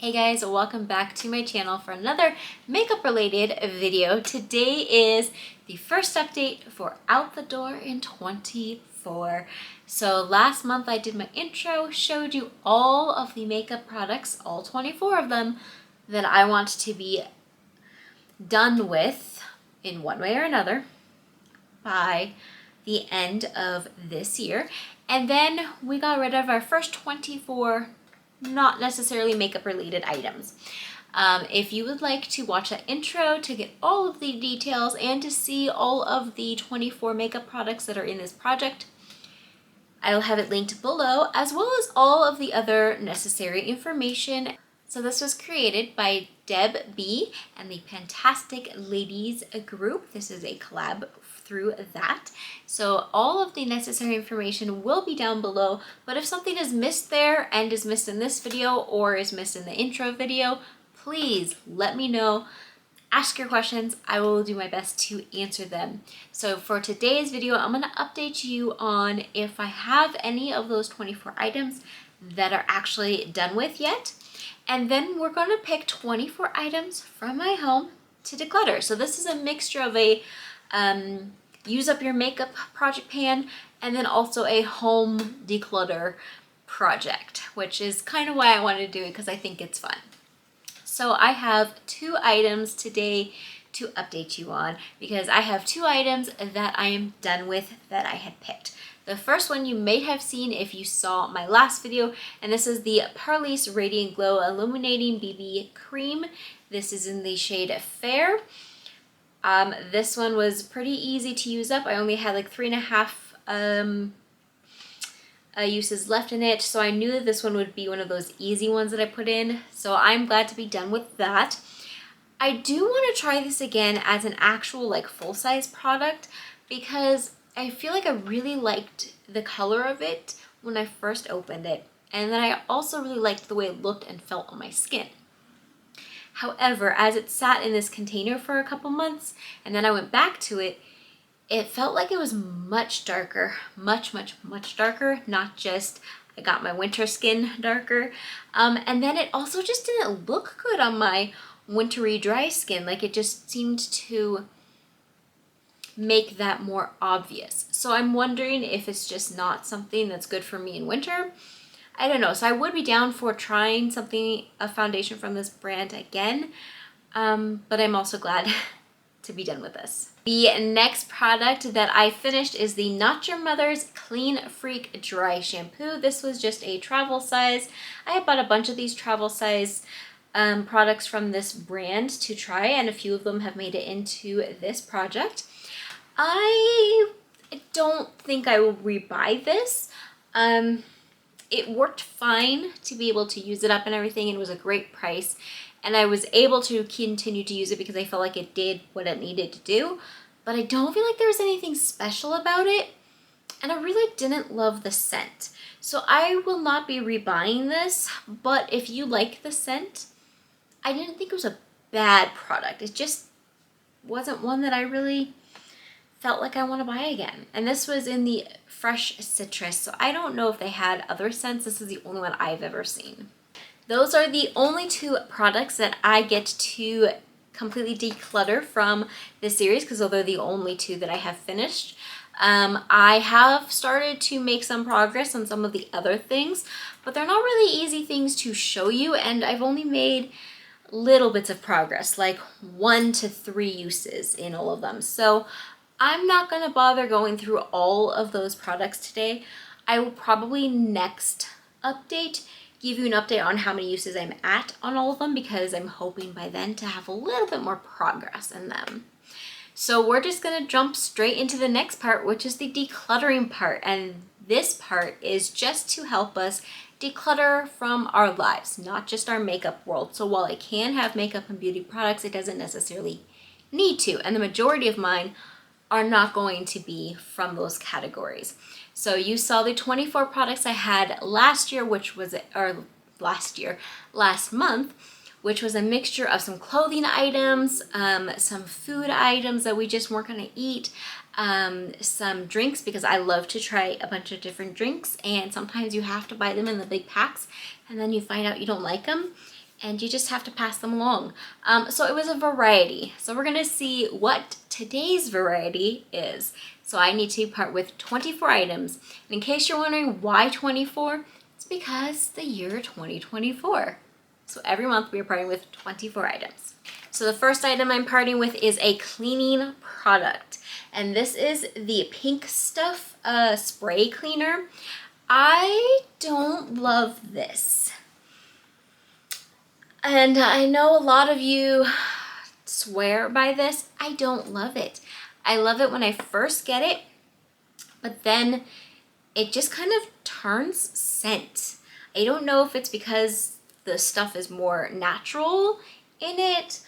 Hey guys, welcome back to my channel for another makeup related video. Today is the first update for Out the Door in 24. So last month I did my intro, showed you all of the makeup products, all 24 of them, that I want to be done with in one way or another by the end of this year. And then we got rid of our first 24 not necessarily makeup related items. If you would like to watch that intro to get all of the details and to see all of the 24 makeup products that are in this project, I'll have it linked below, as well as all of the other necessary information. So this was created by Deb B and the Fantastic Ladies group. This is a collab through that. So all of the necessary information will be down below, but if something is missed there and is missed in this video or is missed in the intro video, please let me know. Ask your questions. I will do my best to answer them. So for today's video, I'm going to update you on if I have any of those 24 items that are actually done with yet. And then we're going to pick 24 items from my home to declutter. So this is a mixture of a use up your makeup project pan and then also a home declutter project, which is kind of why I wanted to do it, because I think it's fun. So I have 2 items today to update you on, because I have 2 items that I am done with that I had picked. The first one you may have seen if you saw my last video, and this is the Parlise Radiant Glow Illuminating BB Cream. This is in the shade Fair. This one was pretty easy to use up. I only had like 3.5 uses left in it, so I knew that this one would be one of those easy ones that I put in. So I'm glad to be done with that. I do want to try this again as an actual like full-size product, because I feel like I really liked the color of it when I first opened it, and then I also really liked the way it looked and felt on my skin. However, as it sat in this container for a couple months and then I went back to it, it felt like it was much darker, much darker, not just I got my winter skin darker. And then it also just didn't look good on my wintry dry skin. Like it just seemed to make that more obvious. So I'm wondering if it's just not something that's good for me in winter. I don't know. So I would be down for trying a foundation from this brand again. But I'm also glad to be done with this. The next product that I finished is the Not Your Mother's Clean Freak Dry Shampoo. This was just a travel size. I had bought a bunch of these travel size products from this brand to try, and a few of them have made it into this project. I don't think I will rebuy this. It worked fine to be able to use it up and everything, and it was a great price. And I was able to continue to use it because I felt like it did what it needed to do. But I don't feel like there was anything special about it. And I really didn't love the scent. So I will not be rebuying this. But if you like the scent, I didn't think it was a bad product. It just wasn't one that I really felt like I want to buy again. And this was in the fresh citrus, so I don't know if they had other scents. This is the only one I've ever seen. Those are the only 2 products that I get to completely declutter from this series, because those are the only 2 that I have finished. I have started to make some progress on some of the other things, but they're not really easy things to show you, and I've only made little bits of progress, like 1 to 3 uses in all of them. So I'm not going to bother going through all of those products today. I will probably next update give you an update on how many uses I'm at on all of them, because I'm hoping by then to have a little bit more progress in them. So we're just going to jump straight into the next part, which is the decluttering part. And this part is just to help us declutter from our lives, not just our makeup world. So while I can have makeup and beauty products, it doesn't necessarily need to. And the majority of mine are not going to be from those categories. So you saw the 24 products I had last year, last month, which was a mixture of some clothing items, some food items that we just weren't gonna eat, some drinks, because I love to try a bunch of different drinks, and sometimes you have to buy them in the big packs and then you find out you don't like them. and you just have to pass them along. So it was a variety. So we're gonna see what today's variety is. So I need to part with 24 items. And in case you're wondering why 24, it's because the year 2024. So every month we are parting with 24 items. So the first item I'm parting with is a cleaning product. And this is the Pink Stuff spray cleaner. I don't love this. And I know a lot of you swear by this. I don't love it. I love it when I first get it, but then it just kind of turns scent. I don't know if it's because the stuff is more natural in it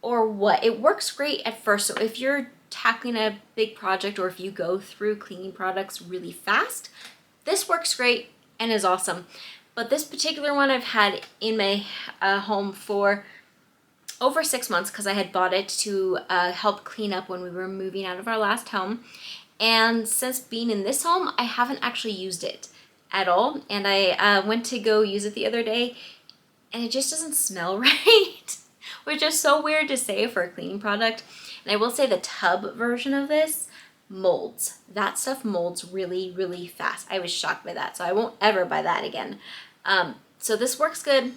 or what. It works great at first. So if you're tackling a big project or if you go through cleaning products really fast, this works great and is awesome. But this particular one I've had in my home for over 6 months because I had bought it to help clean up when we were moving out of our last home. And since being in this home, I haven't actually used it at all. And I went to go use it the other day and it just doesn't smell right, which is so weird to say for a cleaning product. And I will say the tub version of this molds. That stuff molds really, really fast. I was shocked by that. So I won't ever buy that again. So this works good,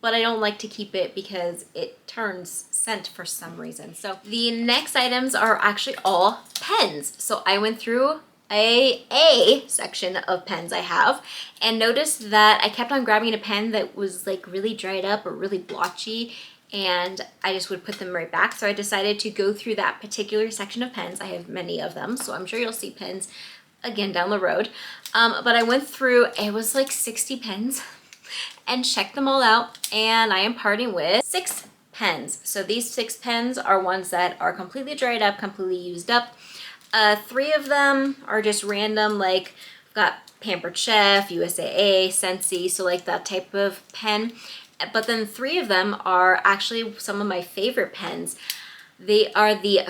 but I don't like to keep it because it turns scent for some reason. So the next items are actually all pens. So I went through a section of pens I have and noticed that I kept on grabbing a pen that was like really dried up or really blotchy, and I just would put them right back. So I decided to go through that particular section of pens. I have many of them, so I'm sure you'll see pens again down the road. But I went through, it was like 60 pens and checked them all out, and I am parting with 6 pens. So these 6 pens are ones that are completely dried up, completely used up. 3 of them are just random, like I've got Pampered Chef, USAA, Scentsy, so like that type of pen. But then 3 of them are actually some of my favorite pens. They are the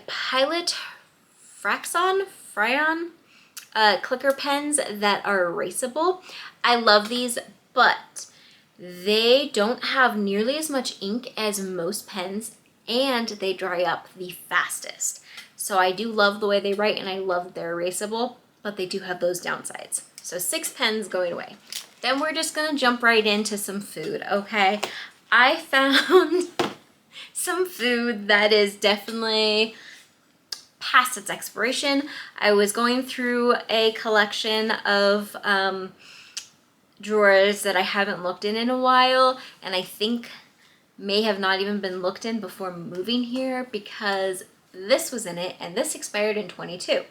Pilot Fryon clicker pens that are erasable. I love these, but they don't have nearly as much ink as most pens, and they dry up the fastest. So I do love the way they write, and I love that they're erasable, but they do have those downsides. So 6 pens going away. Then we're just gonna jump right into some food, okay? I found some food that is definitely past its expiration. I was going through a collection of drawers that I haven't looked in a while, and I think may have not even been looked in before moving here because this was in it, and this expired in 22.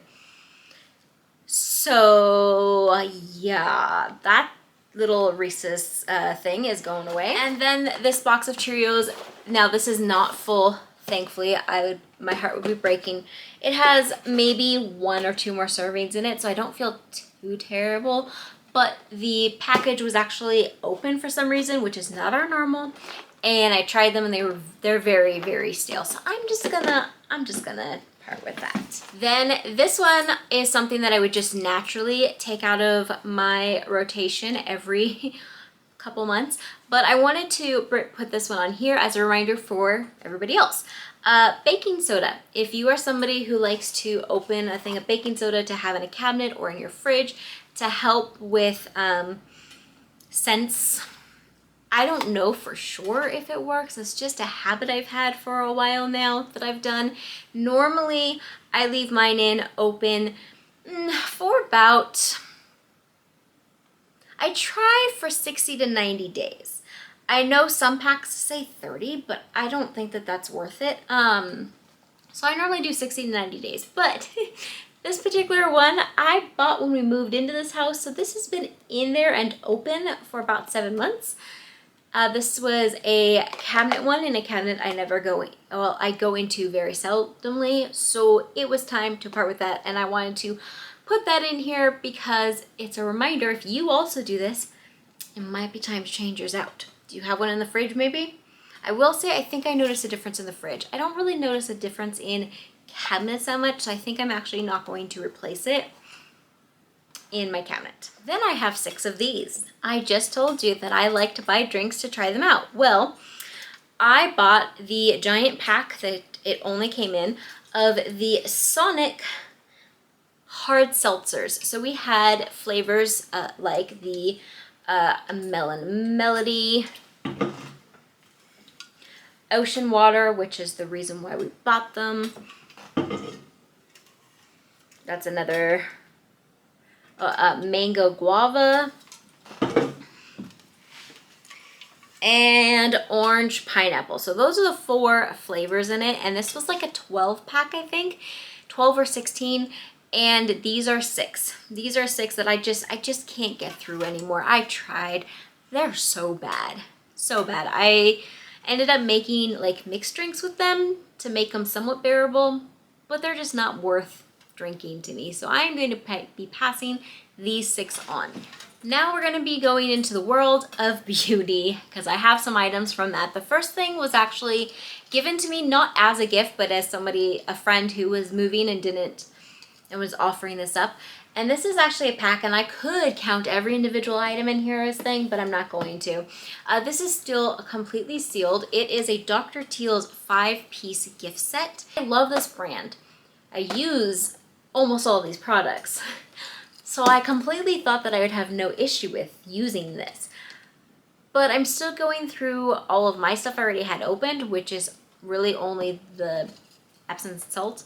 So yeah, that little Reese's thing is going away. And then this box of Cheerios, now this is not full, thankfully. My heart would be breaking. It has maybe 1 or 2 more servings in it, so I don't feel too terrible. But the package was actually open for some reason, which is not our normal. And I tried them, and they're very, very stale. So I'm just gonna part with that. Then this one is something that I would just naturally take out of my rotation every couple months, but I wanted to put this one on here as a reminder for everybody else. Baking soda. If you are somebody who likes to open a thing of baking soda to have in a cabinet or in your fridge to help with scents, I don't know for sure if it works. It's just a habit I've had for a while now that I've done. Normally, I leave mine in open for about, I try for 60 to 90 days. I know some packs say 30, but I don't think that that's worth it. So I normally do 60 to 90 days, but this particular one I bought when we moved into this house. So this has been in there and open for about 7 months. This was a cabinet one, in a cabinet I never go in. Well, I go into very seldomly, so it was time to part with that, and I wanted to put that in here because it's a reminder, if you also do this, it might be time to change yours out. Do you have one in the fridge maybe? I will say I think I noticed a difference in the fridge. I don't really notice a difference in cabinets that much, so I think I'm actually not going to replace it. in my cabinet. Then I have 6 of these. I just told you that I like to buy drinks to try them out. Well, I bought the giant pack that it only came in of the Sonic hard seltzers. So we had flavors like the Melon Melody, Ocean Water, which is the reason why we bought them. That's another Mango Guava, and Orange Pineapple. So those are the 4 flavors in it, and this was like a 12 pack, I think, 12 or 16, and these are 6. These are 6 that I just can't get through anymore. I tried. They're so bad. So bad. I ended up making like mixed drinks with them to make them somewhat bearable, but they're just not worth drinking to me. So I'm going to be passing these 6 on. Now we're going to be going into the world of beauty because I have some items from that. The first thing was actually given to me not as a gift, but as a friend who was moving and was offering this up. And this is actually a pack, and I could count every individual item in here as thing, but I'm not going to. This is still completely sealed. It is a Dr. Teal's 5-piece gift set. I love this brand. I use almost all of these products. So I completely thought that I would have no issue with using this. But I'm still going through all of my stuff I already had opened, which is really only the Epsom salt,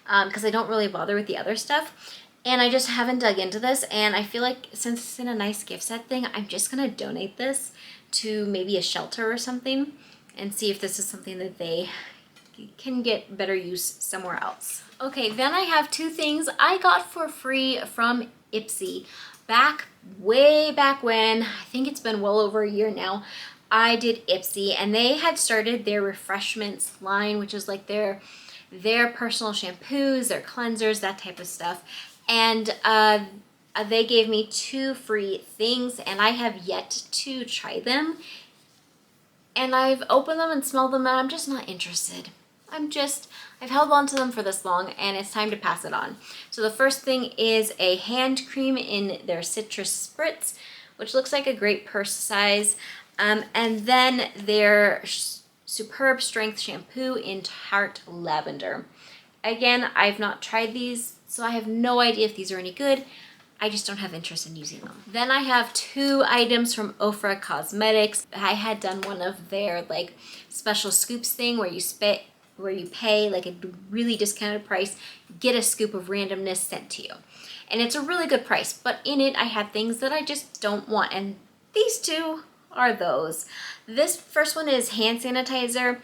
because I don't really bother with the other stuff. And I just haven't dug into this, and I feel like since it's in a nice gift set thing, I'm just gonna donate this to maybe a shelter or something and see if this is something that they can get better use somewhere else. Okay, then I have 2 things I got for free from Ipsy. Way back when, I think it's been well over a year now, I did Ipsy, and they had started their refreshments line, which is like their personal shampoos, their cleansers, that type of stuff. And they gave me 2 free things, and I have yet to try them. And I've opened them and smelled them, and I'm just not interested. I've held on to them for this long, and it's time to pass it on. So the first thing is a hand cream in their citrus spritz, which looks like a great purse size. And then their superb strength shampoo in tart lavender. Again, I've not tried these, so I have no idea if these are any good. I just don't have interest in using them. Then I have 2 items from Ofra Cosmetics. I had done one of their like special scoops thing where you pay like a really discounted price, get a scoop of randomness sent to you. And it's a really good price, but in it I had things that I just don't want, and these 2 are those. This first one is hand sanitizer.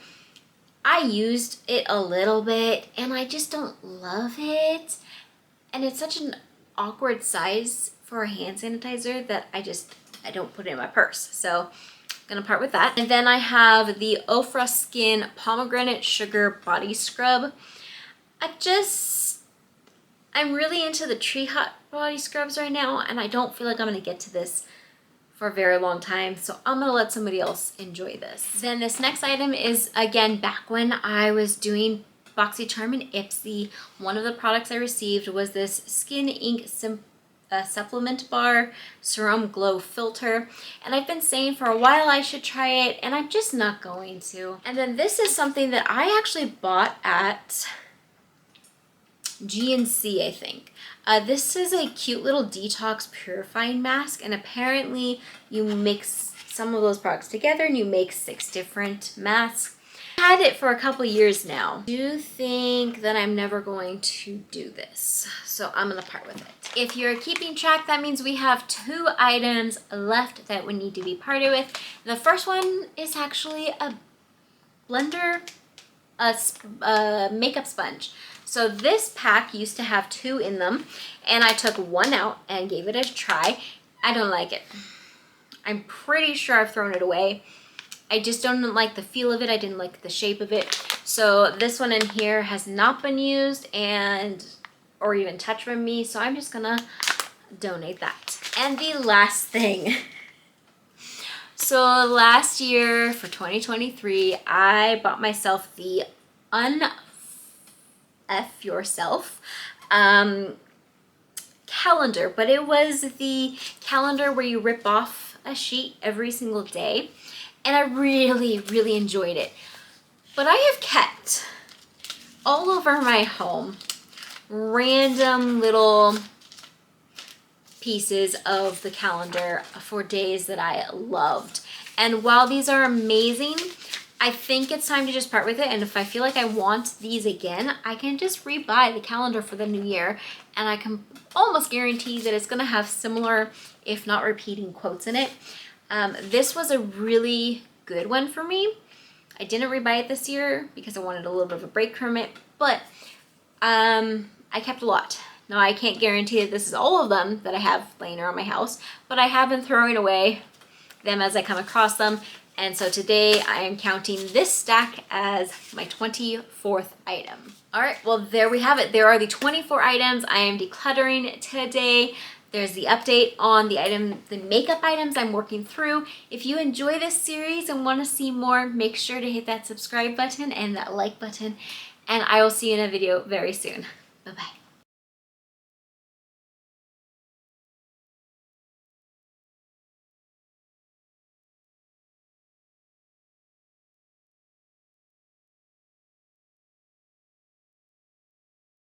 I used it a little bit and I just don't love it. And it's such an awkward size for a hand sanitizer that I don't put it in my purse. So I'm gonna part with that. And then I have the Ofra Skin Pomegranate Sugar Body Scrub. I'm really into the Tree Hut body scrubs right now, and I don't feel like I'm gonna get to this for a very long time, so I'm gonna let somebody else enjoy this. Then this next item is, again, back when I was doing BoxyCharm and Ipsy, one of the products I received was this Skin Ink supplement bar serum glow filter, and I've been saying for a while I should try it, and I'm just not going to. And then this is something that I actually bought at GNC, I think. This is a cute little detox purifying mask, and apparently you mix some of those products together and you make 6 different masks. I had it for a couple years now. I do think that I'm never going to do this, so I'm gonna part with it. If you're keeping track, that means we have 2 items left that we need to be parted with. The first one is actually a blender, a makeup sponge. So this pack used to have 2 in them, and I took 1 out and gave it a try. I don't like it. I'm pretty sure I've thrown it away. I just don't like the feel of it. I didn't like the shape of it. So this one in here has not been used or even touched by me, so I'm just gonna donate that. And the last thing. So last year for 2023, I bought myself the F Yourself calendar, but it was the calendar where you rip off a sheet every single day. And I really, really enjoyed it. But I have kept all over my home random little pieces of the calendar for days that I loved. And while these are amazing, I think it's time to just part with it. And if I feel like I want these again, I can just rebuy the calendar for the new year. And I can almost guarantee that it's gonna have similar, if not repeating, quotes in it. This was a really good one for me. I didn't rebuy it this year because I wanted a little bit of a break from it, but I kept a lot. Now, I can't guarantee that this is all of them that I have laying around my house, but I have been throwing away them as I come across them. And so today I am counting this stack as my 24th item. All right, well, there we have it. There are the 24 items I am decluttering today. There's the update on the makeup items I'm working through. If you enjoy this series and want to see more, make sure to hit that subscribe button and that like button. And I will see you in a video very soon. Bye-bye.